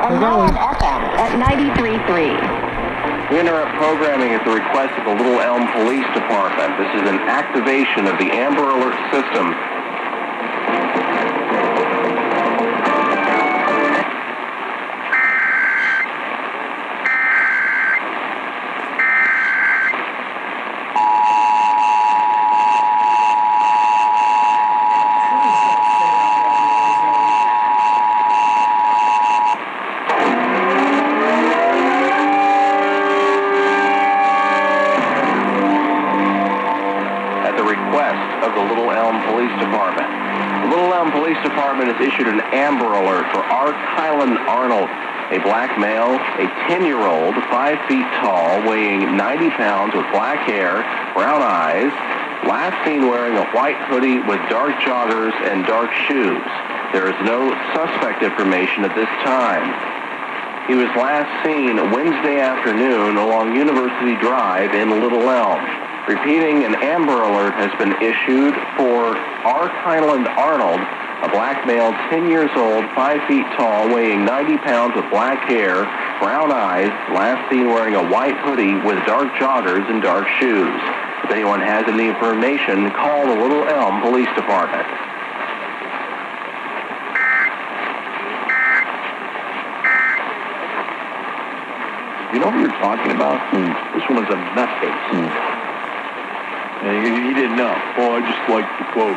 and now on FM at 93.3. We interrupt programming at the request of the Little Elm Police Department. This is an activation of the Amber Alert system. Of the Little Elm Police Department. The Little Elm Police Department has issued an Amber Alert for Art Highland Arnold, a black male, a 10-year-old, 5 feet tall, weighing 90 pounds with black hair, brown eyes, last seen wearing a white hoodie with dark joggers and dark shoes. There is no suspect information at this time. He was last seen Wednesday afternoon along University Drive in Little Elm. Repeating, an Amber Alert has been issued for Art Highland Arnold, a black male, 10 years old, 5 feet tall, weighing 90 pounds with black hair, brown eyes, last seen wearing a white hoodie with dark joggers and dark shoes. If anyone has any information, call the Little Elm Police Department. You know what you're talking about? This one is a nutcase. And he didn't know. Oh, I just like the quote.